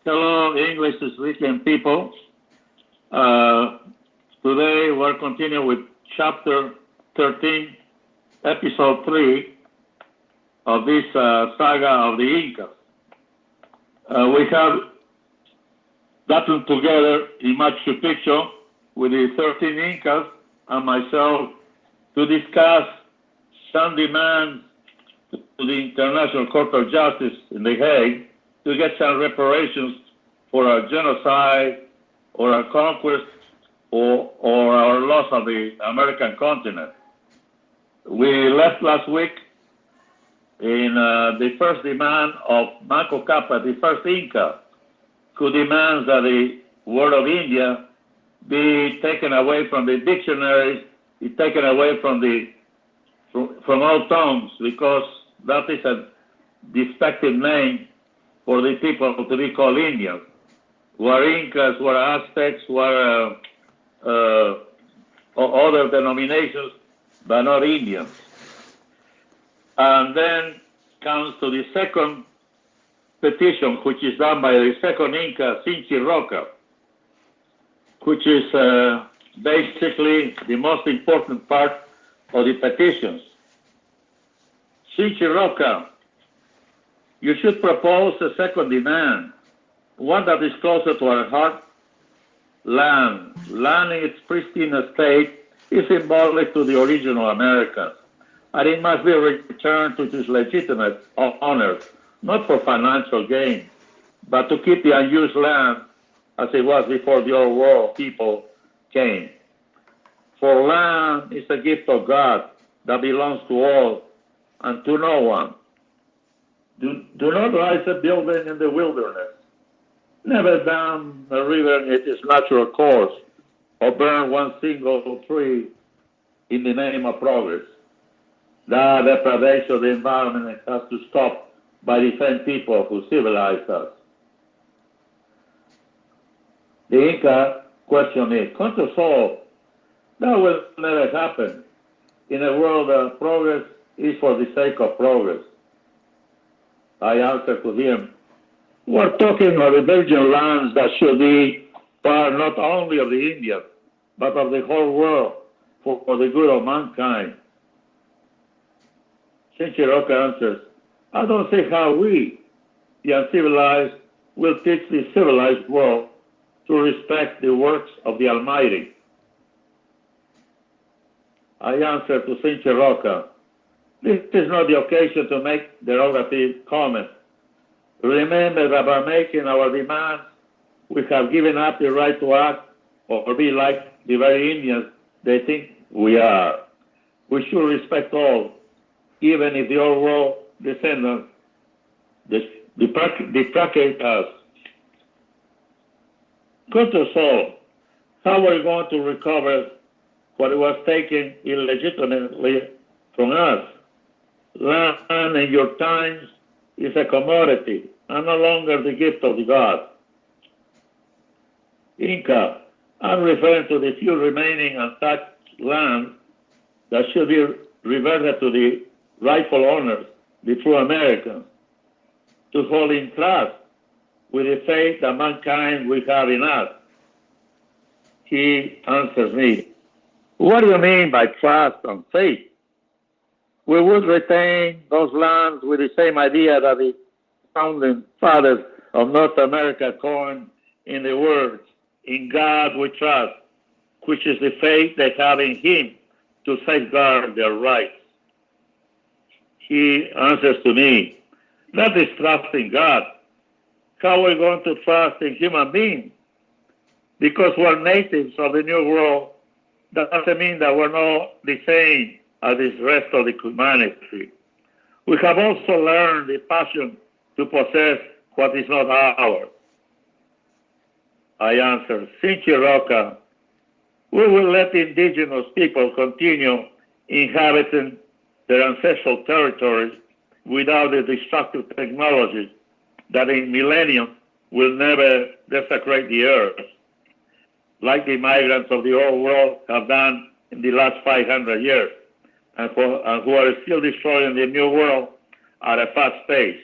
Hello, English speaking people. Uh, Today we're continuing with chapter 13, episode 3 of this saga of the Incas. We have gotten together in Machu Picchu with the 13 Incas and myself to discuss some demands to the International Court of Justice in The Hague to get some reparations for our genocide or our conquest or our loss of the American continent. We left last week in the first demand of Manco Cápac, the first Inca, who demands that the word of India be taken away from the dictionaries, be taken away from all tongues, because that is a defective name for the people to be called Indians. Were Incas, were Aztecs, were other denominations, but not Indians. And then comes to the second petition, which is done by the second Inca, Sinchi Roca, which is basically the most important part of the petitions. Sinchi Roca, you should propose a second demand, one that is closer to our heart. Land in its pristine state is symbolic to the original Americans, and it must be returned to its legitimate owners, not for financial gain, but to keep the unused land as it was before the old world people came. For land is a gift of God that belongs to all and to no one. Do not rise a building in the wilderness. Never dam a river in its natural course, or burn one single tree in the name of progress. The deprivation of the environment has to stop by the same people who civilized us. The Inca question is, "Contra sol, that will never happen in a world that progress is for the sake of progress." I answer to him, "We're talking of the virgin lands that should be part not only of the Indians, but of the whole world for the good of mankind." Sinchi Roca answers, "I don't see how we, the uncivilized, will teach the civilized world to respect the works of the Almighty." I answer to Sinchi Roca, "This is not the occasion to make derogative comments. Remember that by making our demands, we have given up the right to act or be like the very Indians they think we are. We should respect all, even if the old world descendants deprecate us. Contra sol, how are we going to recover what was taken illegitimately from us? Land in your times is a commodity and no longer the gift of the God. Inca, I'm referring to the few remaining untouched lands that should be reverted to the rightful owners, the true Americans, to hold in trust with the faith that mankind will have in us." He answers me, "What do you mean by trust and faith? We would retain those lands with the same idea that the founding fathers of North America coined in the words, 'In God we trust,' which is the faith they have in Him to safeguard their rights." He answers to me, "That is trust in God. How are we going to trust in human beings? Because we're natives of the New World, that doesn't mean that we're not the same as the rest of the humanity. We have also learned the passion to possess what is not ours." I answer, "Sinchi Roca, we will let the indigenous people continue inhabiting their ancestral territories without the destructive technologies that in millennium will never desecrate the earth, like the migrants of the old world have done in the last 500 years, and who are still destroying the new world at a fast pace.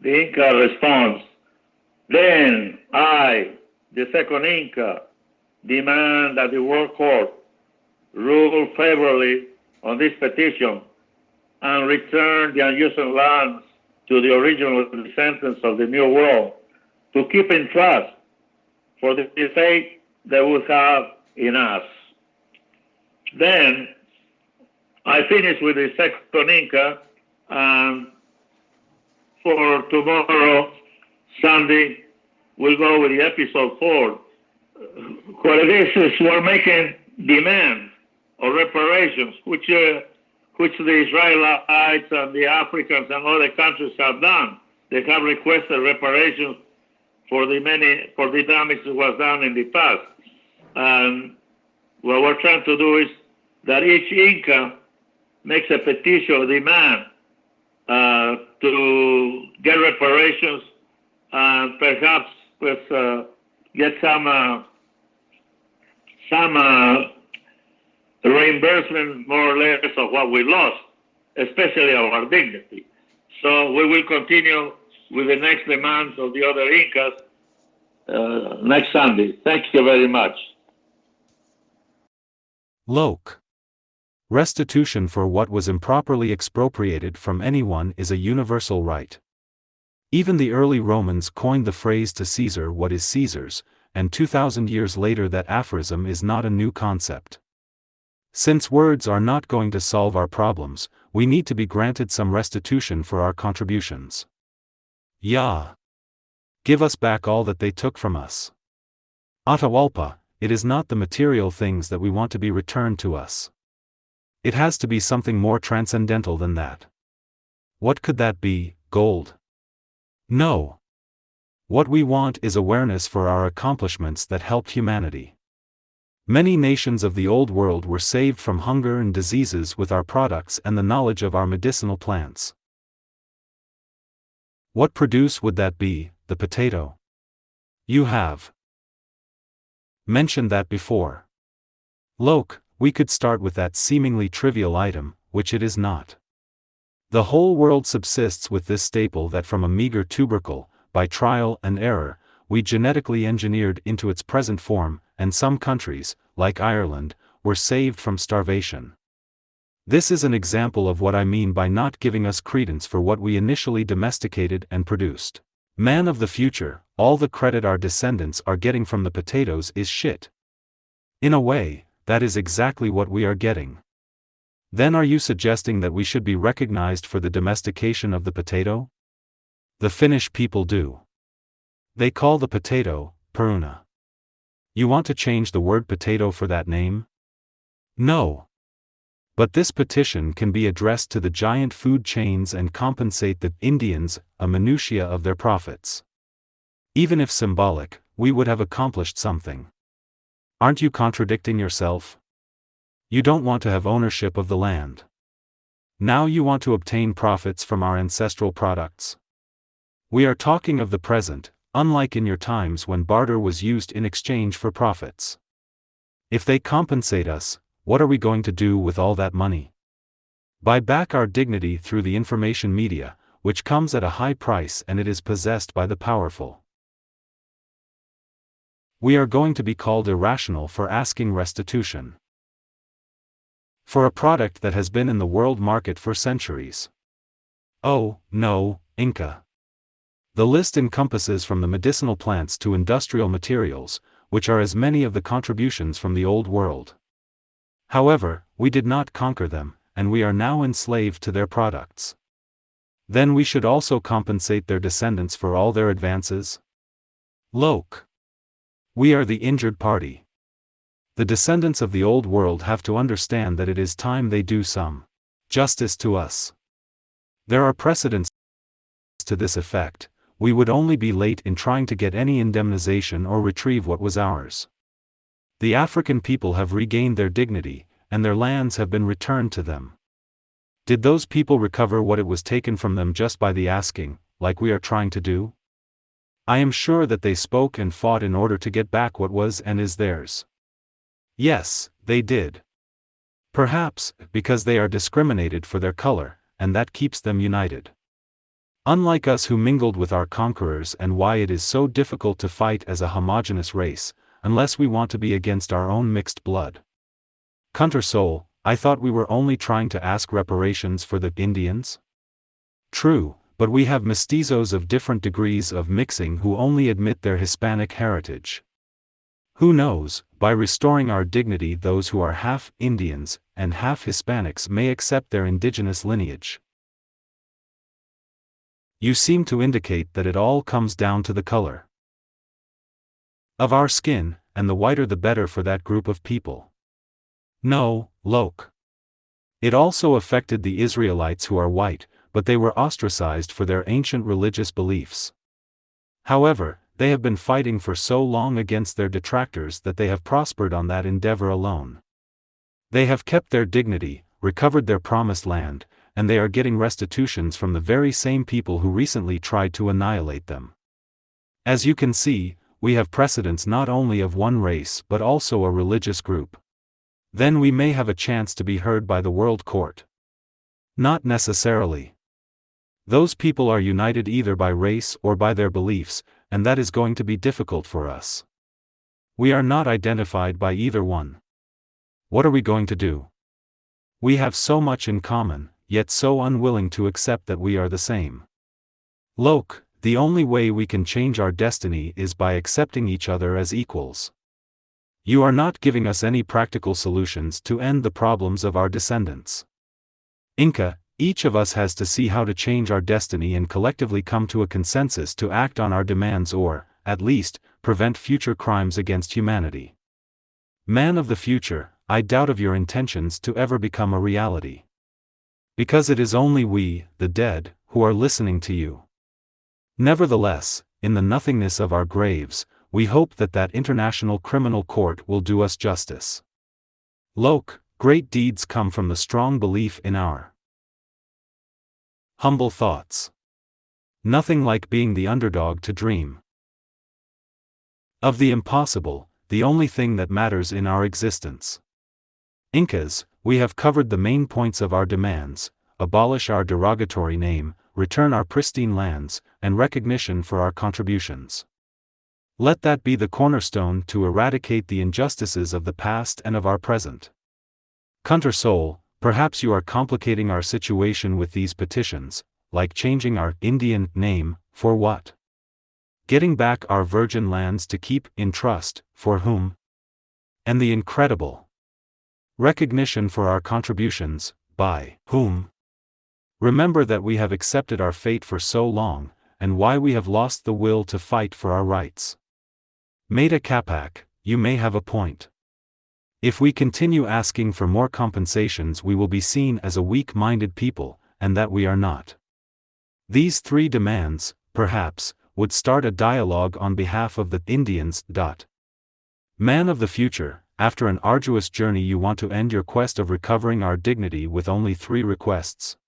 The Inca responds, then I, the second Inca, demand that the World Court rule favorably on this petition and return the unused lands to the original descendants of the New World to keep in trust for the faith they would have in us. Then I finish with the second Inca, and for tomorrow, Sunday, we'll go with the episode 4. What it is we're making demands or reparations, which the Israelites and the Africans and other countries have done. They have requested reparations for the damage that was done in the past. And what we're trying to do is that each Inca makes a petition, a demand to get reparations and perhaps get some reimbursement, more or less, of what we lost, especially our dignity. So we will continue with the next demands of the other Incas next Sunday. Thank you very much. Loc. Restitution for what was improperly expropriated from anyone is a universal right. Even the early Romans coined the phrase to Caesar what is Caesar's, and 2,000 years later that aphorism is not a new concept. Since words are not going to solve our problems, we need to be granted some restitution for our contributions. Yah! Give us back all that they took from us. Atahualpa, it is not the material things that we want to be returned to us. It has to be something more transcendental than that. What could that be? Gold? No. What we want is awareness for our accomplishments that helped humanity. Many nations of the Old World were saved from hunger and diseases with our products and the knowledge of our medicinal plants. What produce would that be? The potato. You have mentioned that before. Loc, we could start with that seemingly trivial item, which it is not. The whole world subsists with this staple that from a meager tubercle, by trial and error, we genetically engineered into its present form, and some countries, like Ireland, were saved from starvation. This is an example of what I mean by not giving us credence for what we initially domesticated and produced. Man of the future, all the credit our descendants are getting from the potatoes is shit. In a way, that is exactly what we are getting. Then are you suggesting that we should be recognized for the domestication of the potato? The Finnish people do. They call the potato, peruna. You want to change the word potato for that name? No. But this petition can be addressed to the giant food chains and compensate the Indians a minutiae of their profits. Even if symbolic, we would have accomplished something. Aren't you contradicting yourself? You don't want to have ownership of the land. Now you want to obtain profits from our ancestral products. We are talking of the present, unlike in your times when barter was used in exchange for profits. If they compensate us, what are we going to do with all that money? Buy back our dignity through the information media, which comes at a high price and it is possessed by the powerful. We are going to be called irrational for asking restitution for a product that has been in the world market for centuries. Oh, no, Inca. The list encompasses from the medicinal plants to industrial materials, which are as many of the contributions from the Old World. However, we did not conquer them, and we are now enslaved to their products. Then we should also compensate their descendants for all their advances? Loc. We are the injured party. The descendants of the Old World have to understand that it is time they do some justice to us. There are precedents to this effect. We would only be late in trying to get any indemnization or retrieve what was ours. The African people have regained their dignity, and their lands have been returned to them. Did those people recover what it was taken from them just by the asking, like we are trying to do? I am sure that they spoke and fought in order to get back what was and is theirs. Yes, they did. Perhaps, because they are discriminated for their color, and that keeps them united. Unlike us who mingled with our conquerors, and why it is so difficult to fight as a homogeneous race, unless we want to be against our own mixed blood. Counter Soul, I thought we were only trying to ask reparations for the Indians? True, but we have mestizos of different degrees of mixing who only admit their Hispanic heritage. Who knows, by restoring our dignity, those who are half Indians and half Hispanics may accept their indigenous lineage. You seem to indicate that it all comes down to the color of our skin, and the whiter the better for that group of people. No, Loke. It also affected the Israelites who are white, but they were ostracized for their ancient religious beliefs. However, they have been fighting for so long against their detractors that they have prospered on that endeavor alone. They have kept their dignity, recovered their promised land, and they are getting restitutions from the very same people who recently tried to annihilate them. As you can see, we have precedents not only of one race but also a religious group. Then we may have a chance to be heard by the world court. Not necessarily. Those people are united either by race or by their beliefs, and that is going to be difficult for us. We are not identified by either one. What are we going to do? We have so much in common, yet so unwilling to accept that we are the same. Loke, the only way we can change our destiny is by accepting each other as equals. You are not giving us any practical solutions to end the problems of our descendants. Inca, each of us has to see how to change our destiny and collectively come to a consensus to act on our demands or, at least, prevent future crimes against humanity. Man of the future, I doubt of your intentions to ever become a reality. Because it is only we, the dead, who are listening to you. Nevertheless, in the nothingness of our graves, we hope that that international criminal court will do us justice. Loke, great deeds come from the strong belief in our humble thoughts. Nothing like being the underdog to dream of the impossible, the only thing that matters in our existence. Incas, we have covered the main points of our demands: abolish our derogatory name, return our pristine lands, and recognition for our contributions. Let that be the cornerstone to eradicate the injustices of the past and of our present. Counter Soul, perhaps you are complicating our situation with these petitions, like changing our Indian name, for what? Getting back our virgin lands to keep in trust, for whom? And the incredible recognition for our contributions, by whom? Remember that we have accepted our fate for so long, and why we have lost the will to fight for our rights. Meta Capac, you may have a point. If we continue asking for more compensations, we will be seen as a weak-minded people, and that we are not. These three demands, perhaps, would start a dialogue on behalf of the Indians. Man of the future, after an arduous journey you want to end your quest of recovering our dignity with only 3 requests.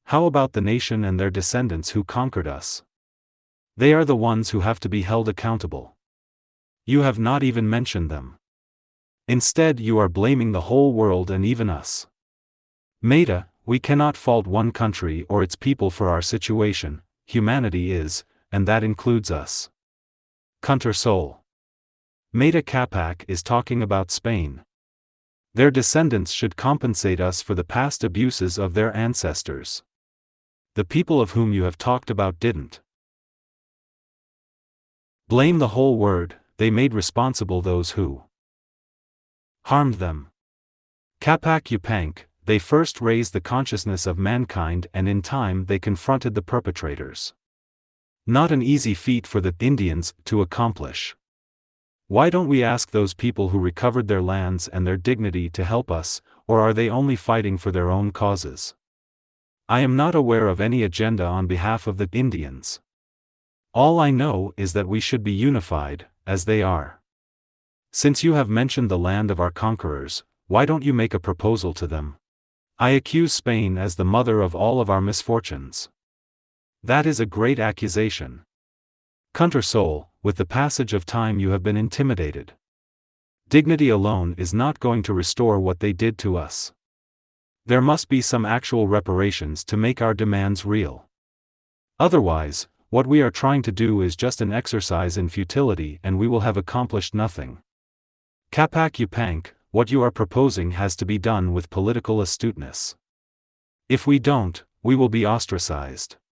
How about the nation and their descendants who conquered us? They are the ones who have to be held accountable. You have not even mentioned them. Instead you are blaming the whole world and even us. Meta, we cannot fault one country or its people for our situation, humanity is, and that includes us. Counter Soul. Meta Capac is talking about Spain. Their descendants should compensate us for the past abuses of their ancestors. The people of whom you have talked about didn't blame the whole world, they made responsible those who harmed them. Capac Yupank, they first raised the consciousness of mankind and in time they confronted the perpetrators. Not an easy feat for the Indians to accomplish. Why don't we ask those people who recovered their lands and their dignity to help us, or are they only fighting for their own causes? I am not aware of any agenda on behalf of the Indians. All I know is that we should be unified, as they are. Since you have mentioned the land of our conquerors, why don't you make a proposal to them? I accuse Spain as the mother of all of our misfortunes. That is a great accusation. Counter Soul, with the passage of time you have been intimidated. Dignity alone is not going to restore what they did to us. There must be some actual reparations to make our demands real. Otherwise, what we are trying to do is just an exercise in futility and we will have accomplished nothing. Kapak Upank, what you are proposing has to be done with political astuteness. If we don't, we will be ostracized.